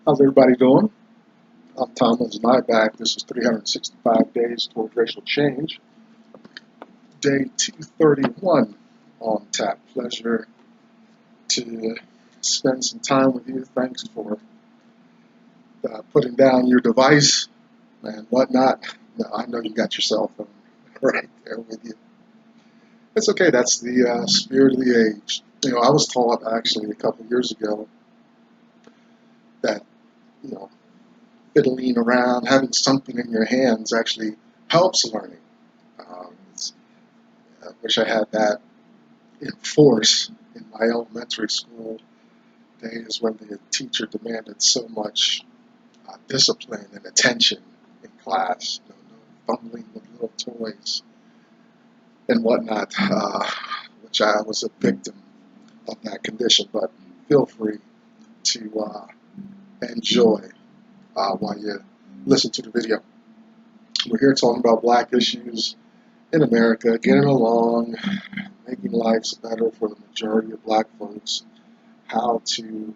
How's everybody doing? I'm Thomas and I back. This is 365 Days Toward Racial Change, day 231 on tap. Pleasure to spend some time with you. Thanks for putting down your device and whatnot. No, I know you got your cell phone right there with you. It's okay. That's the spirit of the age. I was taught actually a couple years ago that, you know, fiddling around, having something in your hands actually helps learning. I wish I had that in force in my elementary school days when the teacher demanded so much discipline and attention in class, no fumbling with little toys and whatnot, which I was a victim of that condition. But feel free to enjoy while you listen to the video. We're here talking about Black issues in America, getting along, making lives better for the majority of Black folks, how to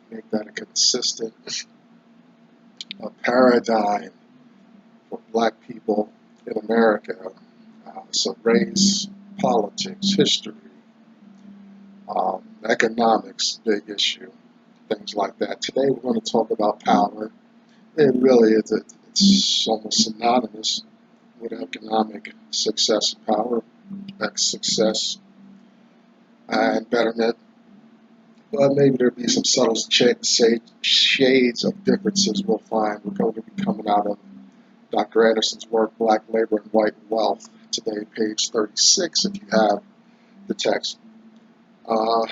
make that a consistent paradigm for Black people in America. So race, politics, history, economics, big issue, things like that. Today we're going to talk about power. And really it's almost synonymous with economic success and power, success and betterment. But maybe there'll be some subtle shades of differences we'll find. We're going to be coming out of Dr. Anderson's work, Black Labor and White Wealth, today, page 36, if you have the text. I'm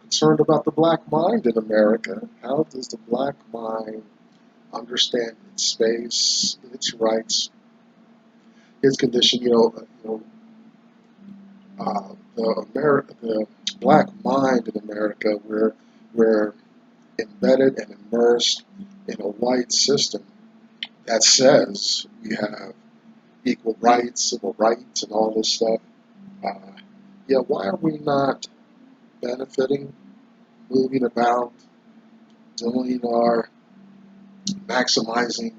concerned about the Black mind in America. How does the Black mind understand its space, its rights, its condition? The Black mind in America, we're embedded and immersed in a white system that says we have equal rights, civil rights, and all this stuff. Why are we not benefiting, moving about, doing our maximizing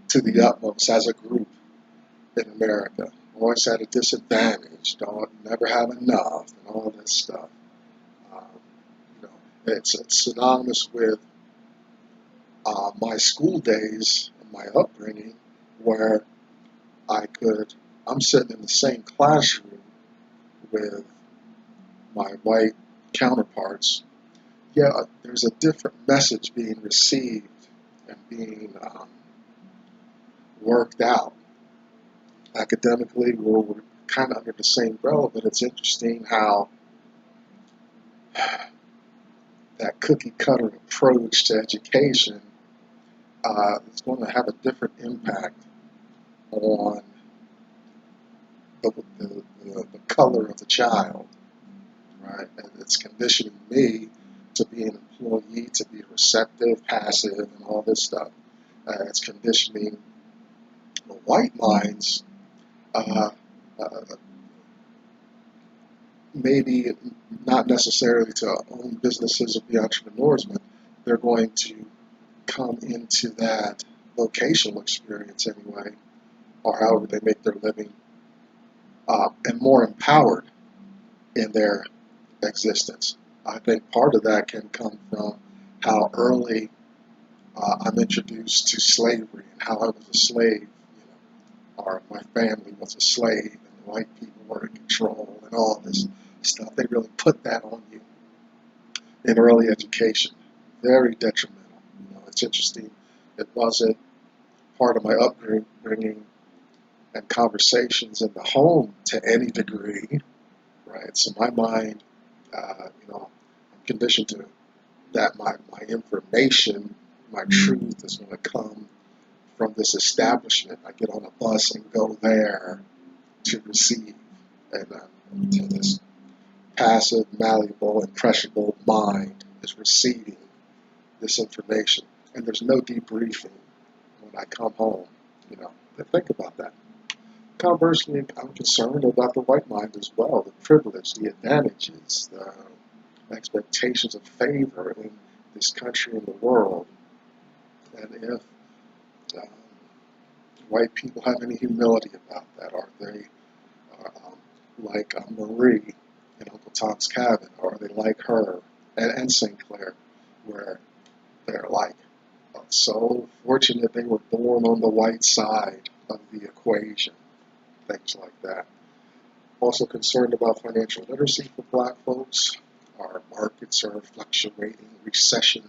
to the utmost as a group in America? Always at a disadvantage, don't never have enough, and all this stuff. It's synonymous with my school days and my upbringing, where I'm sitting in the same classroom with my white counterparts. There's a different message being received and being worked out. Academically, we're kind of under the same umbrella, but it's interesting how that cookie cutter approach to education is going to have a different impact on the color of the child, right? And it's conditioning me to be an employee, to be receptive, passive, and all this stuff. It's conditioning the white minds, maybe not necessarily to own businesses or be entrepreneurs, but they're going to come into that vocational experience anyway, or however they make their living, and more empowered in their existence. I think part of that can come from how early I'm introduced to slavery and how I was a slave, or my family was a slave, and the white people were in control, and all this stuff. They really put that on you in early education. Very detrimental. It's interesting. It wasn't part of my upbringing and conversations in the home to any degree, right? So my mind, I'm conditioned to that my information, my truth is going to come from this establishment. I get on a bus and go there to receive, and to this passive, malleable, impressionable mind is receiving this information, and there's no debriefing when I come home. Think about that. Conversely, I'm concerned about the white mind as well, the privilege, the advantages, the expectations of favor in this country and the world. And if um, white people have any humility about that, are they like Marie in Uncle Tom's Cabin, or are they like her and Sinclair, where they're like so fortunate they were born on the white side of the equation, things like that. Also concerned about financial literacy for black folks. Our markets are fluctuating, recession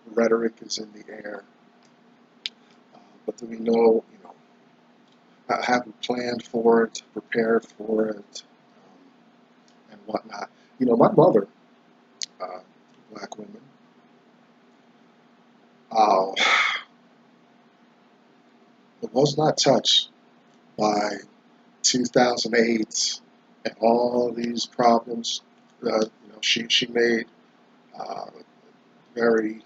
rhetoric is in the air. But do we know, have we planned for it, prepared for it, and whatnot? My mother, uh, black women, uh, was not touched by 2008 and all these problems. She made uh, very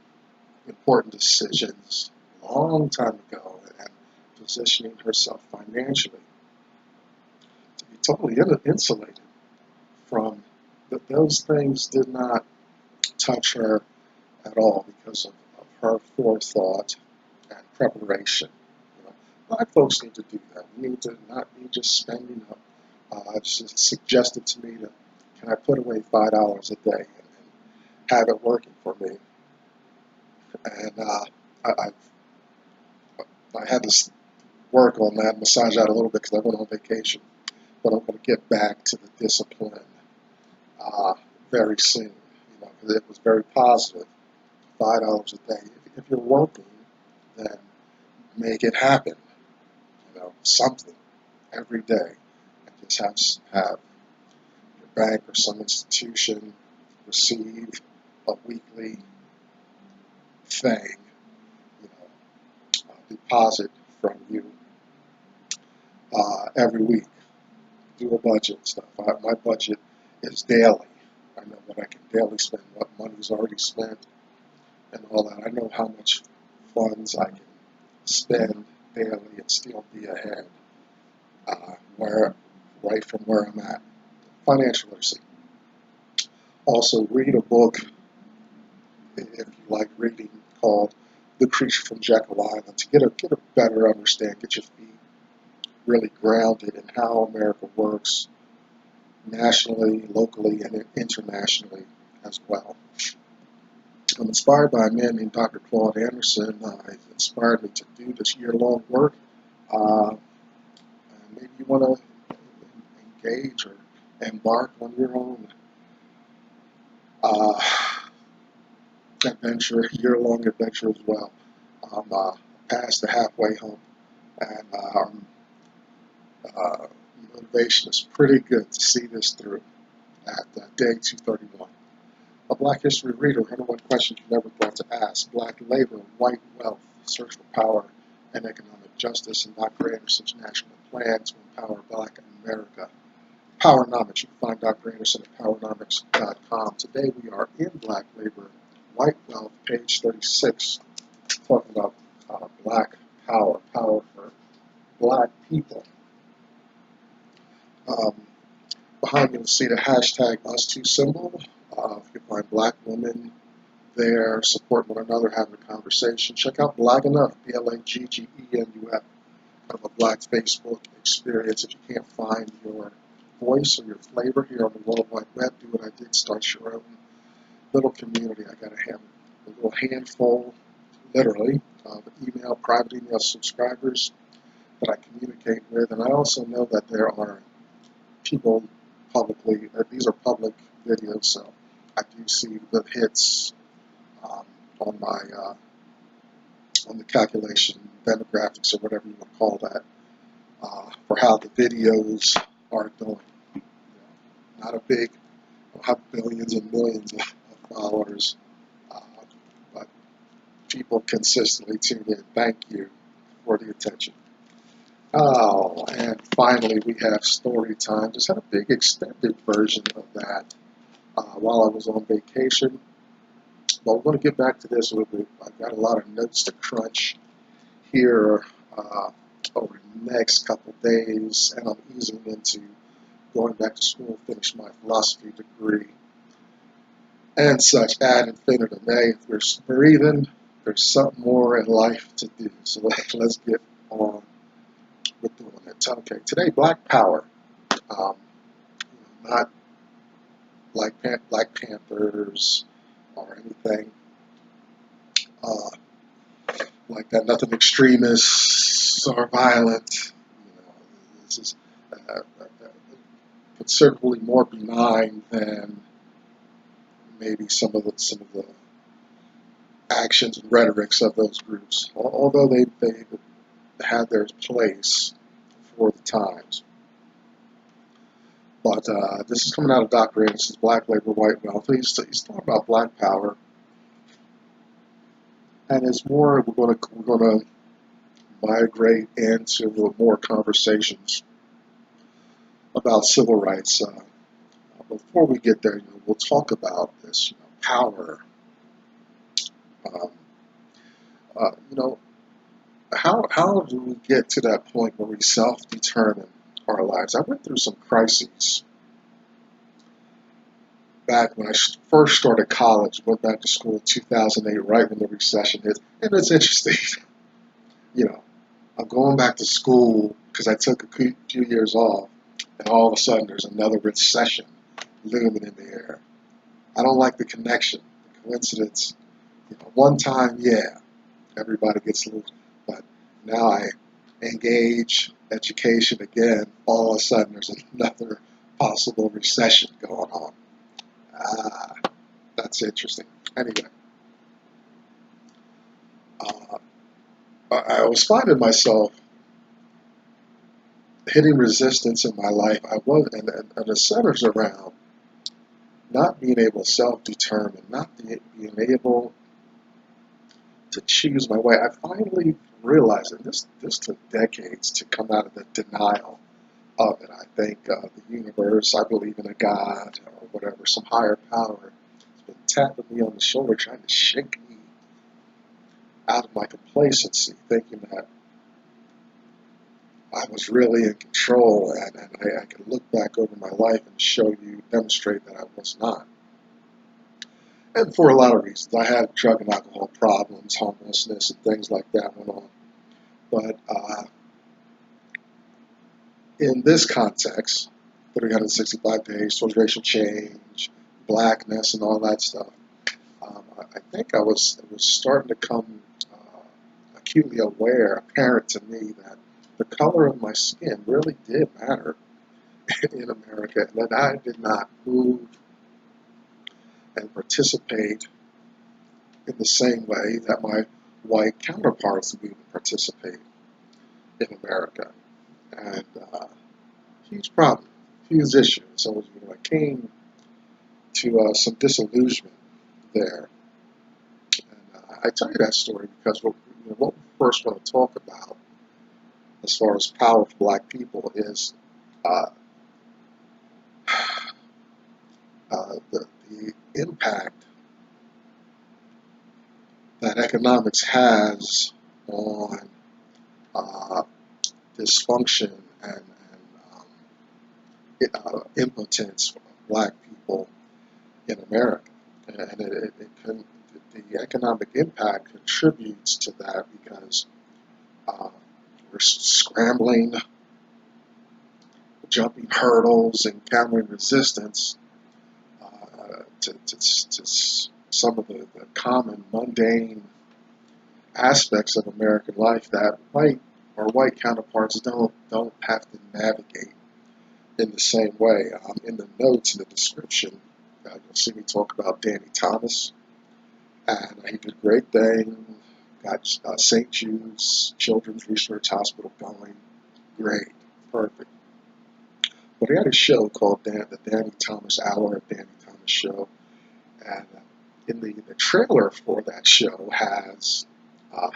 important decisions a long time ago, and positioning herself financially to be totally insulated from those things did not touch her at all because of her forethought and preparation. Black folks need to do that. We need to not be just spending up. It's just suggested to me can I put away $5 a day and have it working for me? And I had to work on that, massage out a little bit because I went on vacation. But I'm going to get back to the discipline very soon, because it was very positive. $5 a day. If you're working, then make it happen. Something every day, and just have your bank or some institution receive a weekly thing, deposit from you every week. Do a budget stuff. My budget is daily. I know what I can daily spend, what money's already spent, and all that. I know how much funds I can spend daily and still be ahead, right from where I'm at. Financial literacy. Also, read a book, if you like reading, called The Creature from Jekyll Island, to get a better understanding, get your feet really grounded in how America works nationally, locally, and internationally as well. I'm inspired by a man named Dr. Claude Anderson. He inspired me to do this year-long work. And maybe you want to engage or embark on your own adventure, year-long adventure as well. I'm past the halfway hump, and motivation is pretty good to see this through at day 231. A Black History Reader, 101 Questions You Never Thought to Ask, Black Labor, White Wealth, Search for Power and Economic Justice, and Dr. Anderson's National Plan to Empower Black America. Powernomics, you can find Dr. Anderson at powernomics.com. Today we are in Black Labor, White Wealth, page 36, talking about Black power, power for Black people. Behind me, you'll see the hashtag #US2 symbol. You can find Black women there, support one another, having a conversation. Check out Black Enough, BLAGGENUF, kind of a Black Facebook experience. If you can't find your voice or your flavor here on the World Wide Web, do what I did, start your own little community. I got a little handful, literally, of private email subscribers that I communicate with, and I also know that there are people publicly, these are public videos, so I do see the hits on my on the calculation, demographics, or whatever you want to call that, for how the videos are doing. Not a big, I don't have billions and millions of followers, but people consistently tune in. Thank you for the attention. Oh, and finally we have story time. Just had a big extended version of that while I was on vacation. But we're going to get back to this a little bit. I've got a lot of notes to crunch here over the next couple days, and I'm easing into going back to school, finish my philosophy degree, and such ad infinitum. If we're breathing, there's something more in life to do. So let's get on with doing it. Okay, today, Black Power. Um, not like Black Panthers or anything uh, like that. Nothing extremist or violent. This is considerably more benign than maybe some of the actions and rhetorics of those groups, although they had their place for the times. But this is coming out of Dr. Anderson's Black Labor, White Wealth. He's talking about Black Power, and it's more we're going to migrate into more conversations about civil rights. Before we get there, we'll talk about this power. Um, you know, how do we get to that point where we self-determine our lives? I went through some crises back when I first started college. Went back to school in 2008, right when the recession hit, and it's interesting. I'm going back to school because I took a few years off, and all of a sudden there's another recession looming in the air. I don't like the connection, the coincidence. One time, yeah, everybody gets loose, but now I engage education again. All of a sudden, there's another possible recession going on. Ah, that's interesting. Anyway, uh, I was finding myself hitting resistance in my life. I was, and it centers around not being able to self-determine, not being able to choose my way. I finally realized, and this took decades to come out of the denial of it. I think the universe, I believe in a God or whatever, some higher power, has been tapping me on the shoulder, trying to shake me out of my complacency, thinking that I was really in control, and I could look back over my life and demonstrate that I was not. And for a lot of reasons. I had drug and alcohol problems, homelessness, and things like that went on. But in this context, 365 days towards racial change, blackness, and all that stuff, I think it was starting to come acutely apparent to me that the color of my skin really did matter in America, and that I did not move and participate in the same way that my white counterparts would participate in America. And huge problem, huge issue. So I came to some disillusionment there. And I tell you that story because what we first want to talk about as far as power for Black people is uh, the impact that economics has on uh, dysfunction and impotence for Black people in America. And the economic impact contributes to that because uh, we're scrambling, jumping hurdles, and countering resistance to some of the common mundane aspects of American life that white counterparts don't have to navigate in the same way. In the notes in the description, you'll see me talk about Danny Thomas, and he did a great thing. Got St. Jude's Children's Research Hospital going. Great, perfect. But he had a show called the Danny Thomas Hour, Danny Thomas Show, and in the trailer for that show has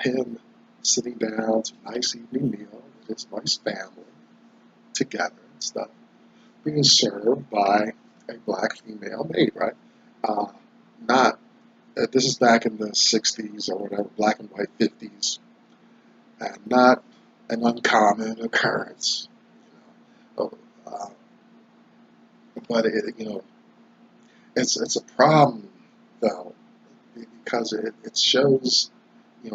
him sitting down to a nice evening meal with his nice family together and stuff, being served by a Black female maid, right? Not This is back in the 60s or whatever, black and white 50s, and not an uncommon occurrence. You know. But it's a problem though, because it shows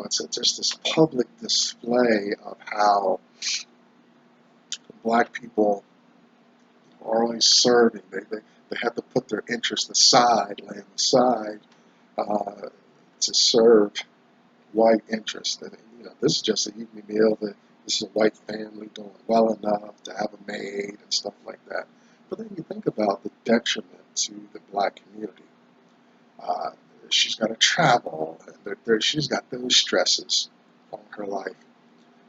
it's just this public display of how black people are always serving. They have to put their interests aside, laying aside, to serve white interests. And this is just an evening meal. This is a white family doing well enough to have a maid and stuff like that. But then you think about the detriment to the black community. Uh, she's got to travel, and she's got those stresses on her life.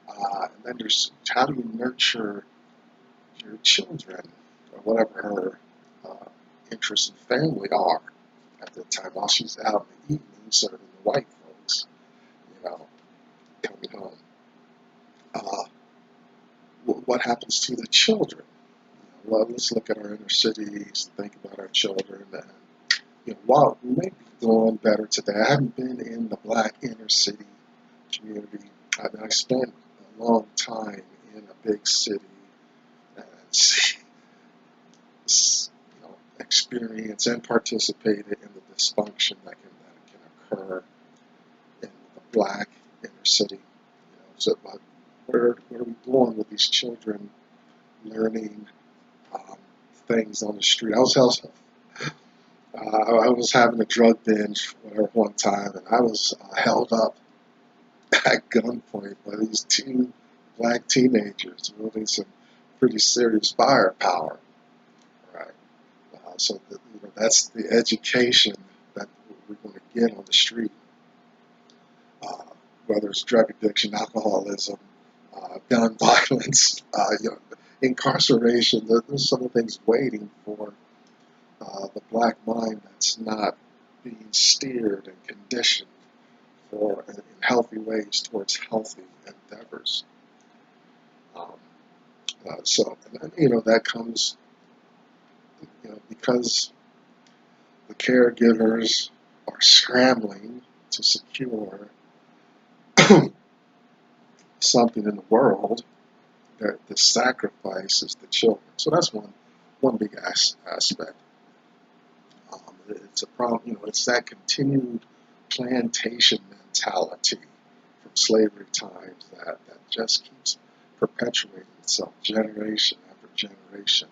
And then there's how do you nurture your children, or whatever her interests and family are at the time while she's out in the evening serving the white folks, coming home. Uh, what happens to the children? Well, let's look at our inner cities, think about our children, and while we may be doing better today, I haven't been in the black inner city community. I spent a long time in a big city and see, experience and participated in the dysfunction that can occur in the black inner city. So what are we doing with these children learning things on the street? I was having a drug binge one time, and I was held up at gunpoint by these two black teenagers wielding some pretty serious firepower. Right. So that's the education that we're going to get on the street, whether it's drug addiction, alcoholism, gun violence, incarceration. There's some things waiting for the black mind that's not being steered and conditioned in healthy ways towards healthy endeavors. That comes, because the caregivers are scrambling to secure something in the world, that the sacrifice is the children. So that's one big aspect. It's a problem. It's that continued plantation mentality from slavery times that just keeps perpetuating itself generation after generation.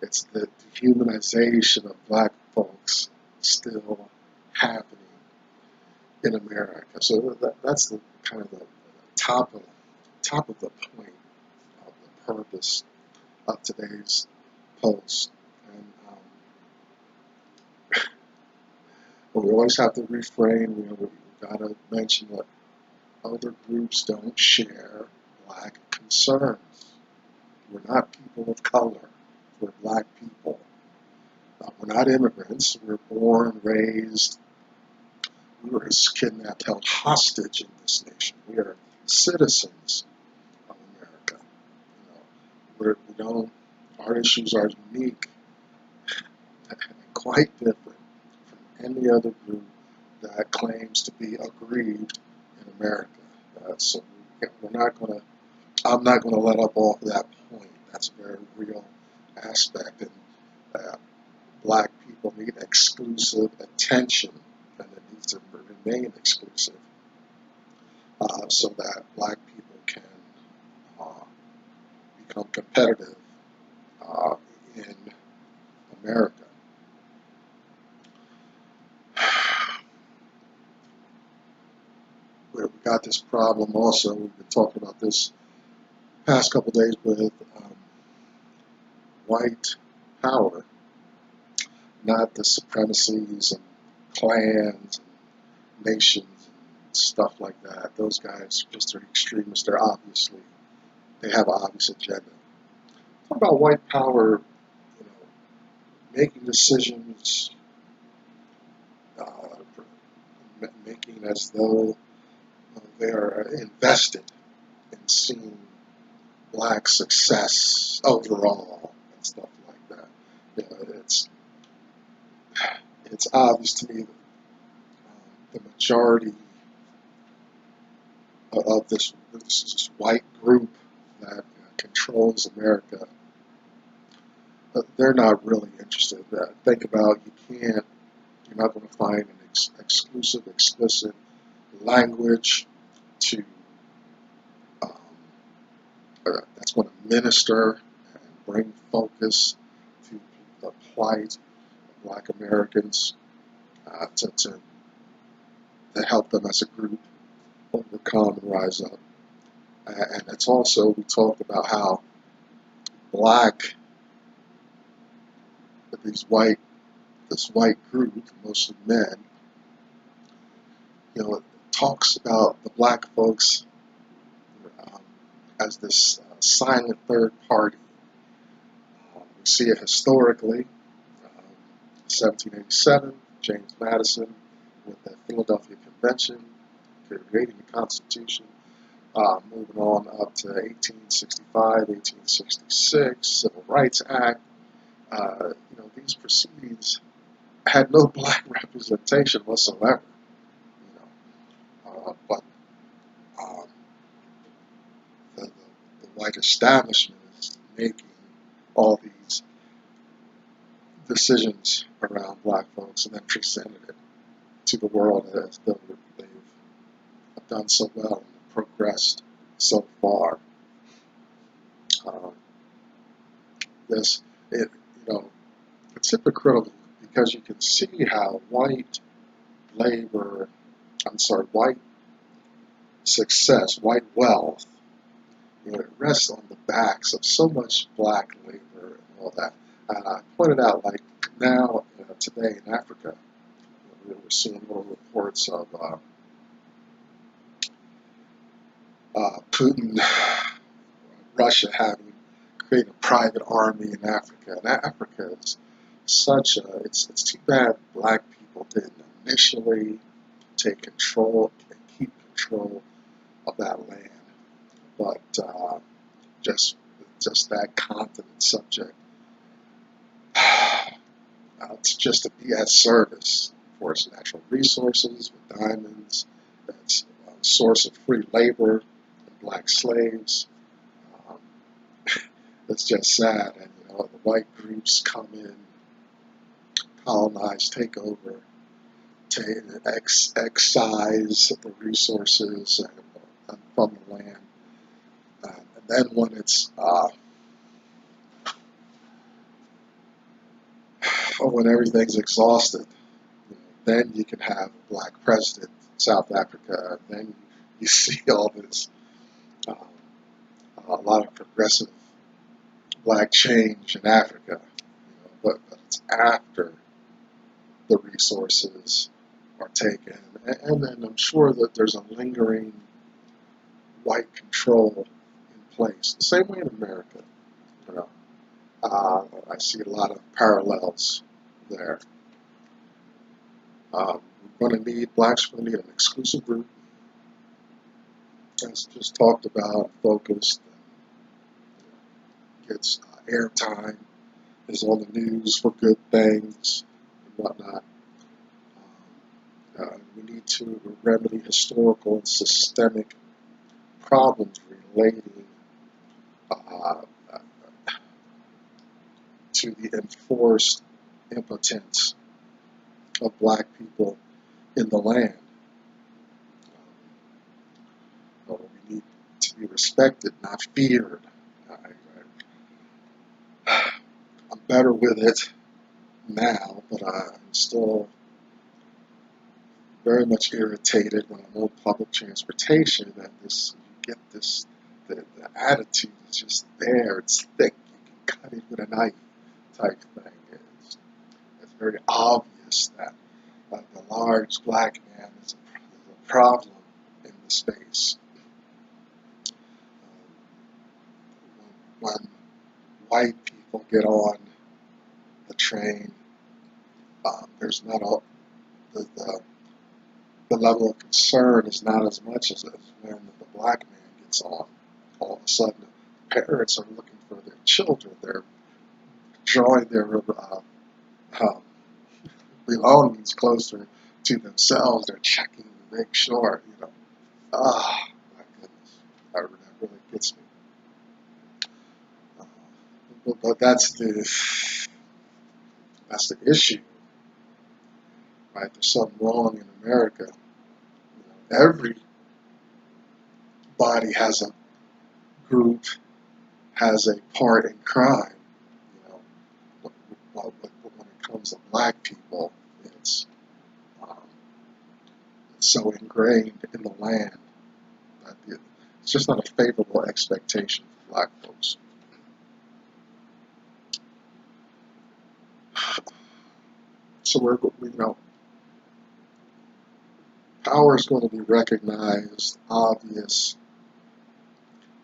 It's the dehumanization of black folks still happening in America. So that's the kind of the top of the point of the purpose of today's post. And we always have to refrain. We've got to mention that other groups don't share black concerns. We're not people of color. We're black people. We're not immigrants. We're born, raised. We were kidnapped, held hostage in this nation. We are citizens of America. We don't. Our issues are unique and quite different from any other group that claims to be aggrieved in America. So we're not going to. I'm not going to let up off that point. That's a very real aspect, and black people need exclusive attention, and it needs to remain exclusive, so that black people can become competitive in America. We've got this problem also. We've been talking about this past couple days with white power, not the supremacies and clans and nations and stuff like that. Those guys just are extremists. They have an obvious agenda. Talk about white power, making decisions, making as though they are invested in seeing black success overall and stuff like that. It's obvious to me that the majority of this white group that controls America, they're not really interested. Think about, you can't, You're not going to find an exclusive, explicit language to that's going to minister and bring focus to the plight of Black Americans, to help them as a group overcome and rise up. And it's also, we talked about how Black, this white group, mostly men, it talks about the Black folks as this silent third party. We see it historically. 1787, James Madison with the Philadelphia Convention, creating the Constitution. Moving on up to 1865, 1866, Civil Rights Act. These proceedings had no Black representation whatsoever. But the white establishment is making all these decisions around Black folks and then presented it to the world as though they've done so well and progressed so far. It's hypocritical because you can see how white success, white wealth, it rests on the backs of so much Black labor and all that. And I pointed out, like now, today in Africa, we're seeing little reports of Putin, Russia having created a private army in Africa. And Africa is it's too bad Black people didn't initially take control and keep control of that land. But just that continent subject, just to be at service for its natural resources, with diamonds, that's a source of free labor and Black slaves. It's just sad, and the white groups come in, colonize, take over, excise the resources from the land, and then when it's when everything's exhausted, then you can have a Black president in South Africa, and then you see all this, a lot of progressive Black change in Africa, but it's after the resources are taken, and then I'm sure that there's a lingering white control in place, the same way in America. I see a lot of parallels there. We're going to need, Blacks are going to need an exclusive group, as just talked about, focused, gets airtime, is on the news for good things and whatnot. We need to remedy historical and systemic problems relating to the enforced impotence of Black people in the land. We need to be respected, not feared. I'm better with it now, but I'm still very much irritated when I'm on public transportation that the attitude is just there. It's thick. You can cut it with a knife type thing. It's very obvious that the large Black man is a problem in the space. When white people get on the train, there's not the level of concern is not as much as when the Black man gets on. All of a sudden, parents are looking for their children. They're drawing their belongings closer to themselves. They're checking to make sure, my goodness, that really gets me. But that's the issue. right? There's something wrong in America. Everybody has a group, has a part in crime. You know, but when it comes to black people, it's um, so ingrained in the land that it's just not a favorable expectation for black folks. So power is going to be recognized, obvious,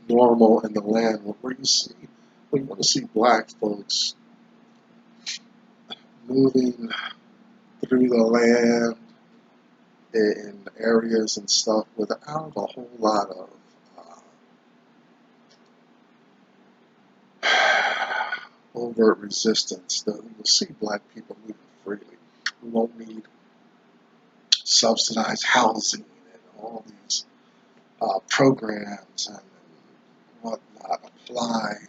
normal in the land. Where you want to see black folks moving through the land in areas and stuff without a whole lot of overt resistance. You'll see black people moving freely. We won't need subsidized housing and all these programs and whatnot applied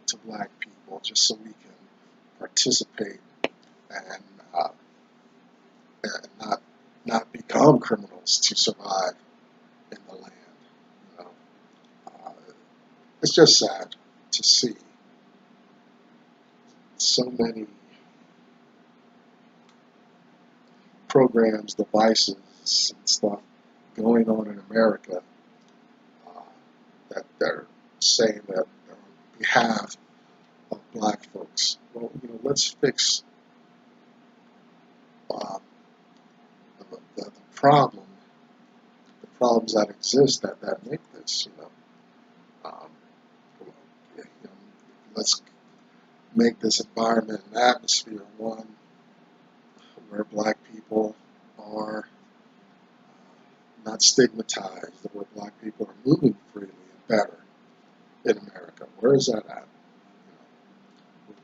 to black people just so we can participate and, uh, and not become criminals to survive in the land. You know, uh, it's just sad to see so many programs, devices, and stuff going on in America uh, that they're saying that they're on behalf of black folks. Well, let's fix um, the problems that exist that make this. Um, let's make this environment and atmosphere one where black people are not stigmatized, where black people are moving freely and better in America. Where is that at?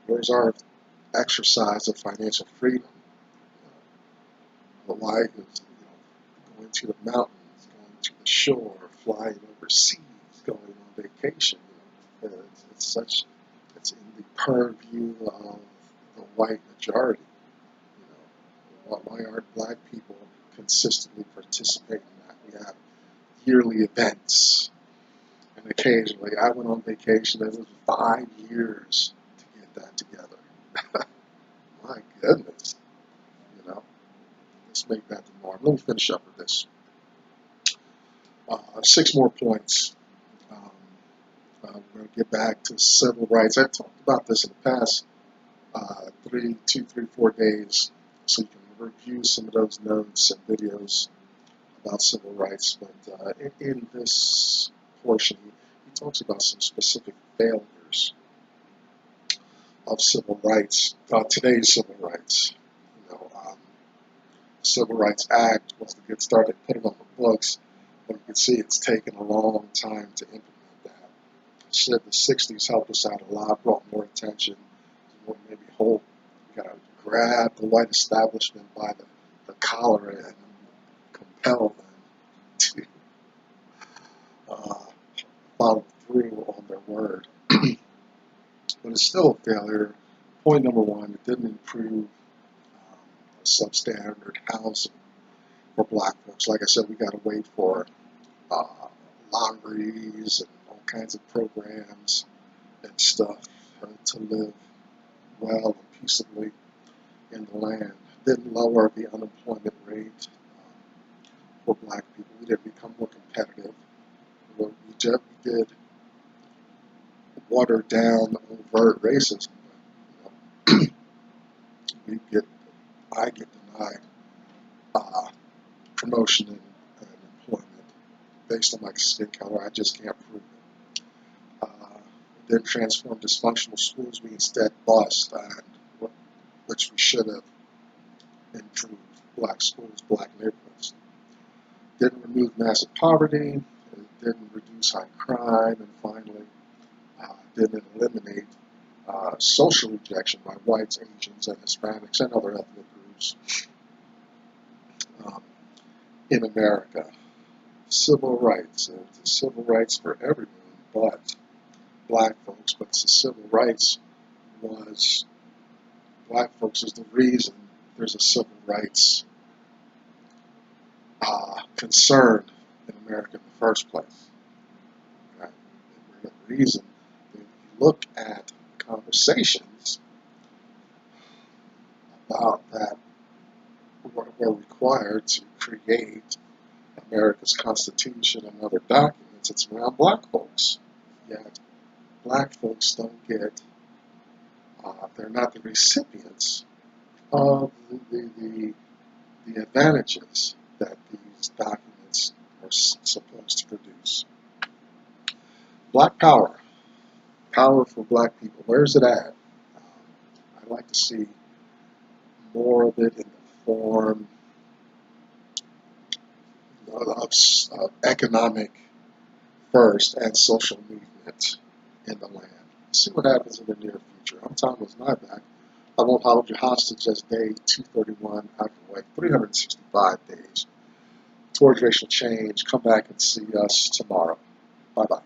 Where's our exercise of financial freedom? But why is going to the mountains, going to the shore, flying overseas, going on vacation? It's in the purview of the white majority. Why aren't black people consistently participating in that? We have yearly events, and occasionally I went on vacation. It was 5 years to get that together. My goodness, let's make that the norm. Let me finish up with this. 6 more points. We're going to get back to civil rights. I've talked about this in the past 4 days, so you can review some of those notes and videos about civil rights. But in this portion, he talks about some specific failures of civil rights, today's civil rights. Civil Rights Act was to get started putting on the books, but you can see it's taken a long time to implement that. Said the 60s helped us out a lot, brought more attention, more maybe hope. We got to grab the white establishment by the collar and compel them to follow through on their word. But it's still a failure. Point number 1, it didn't improve substandard housing for black folks. Like I said, we got to wait for uh, lotteries and all kinds of programs and stuff to live well and peaceably in the land. Didn't lower the unemployment rate for black people. We didn't become more competitive. We did water down overt racism. I get denied promotion and employment based on my skin color. I just can't prove it. Then transform dysfunctional schools. We instead bust, which we should have improved black schools, black neighborhoods. Didn't remove massive poverty. Didn't reduce high crime, and finally didn't eliminate social rejection by whites, Asians, and Hispanics and other ethnic groups in America. Civil rights. It's civil rights for everyone but black folks, but the civil rights was black folks is the reason there's a civil rights concern in America in the first place. Okay? And the reason, when you look at conversations about that were required to create America's Constitution and other documents, it's around black folks. Yet black folks don't get, they're not the recipients of the advantages that these documents are supposed to produce. Black power, power for black people, where's it at? I'd like to see more of it in the form of economic first and social movement in the land. See what happens in the near future. I'm Thomas Nyback. I won't hold you hostage as day 231 out the way, 365 days towards racial change. Come back and see us tomorrow. Bye-bye.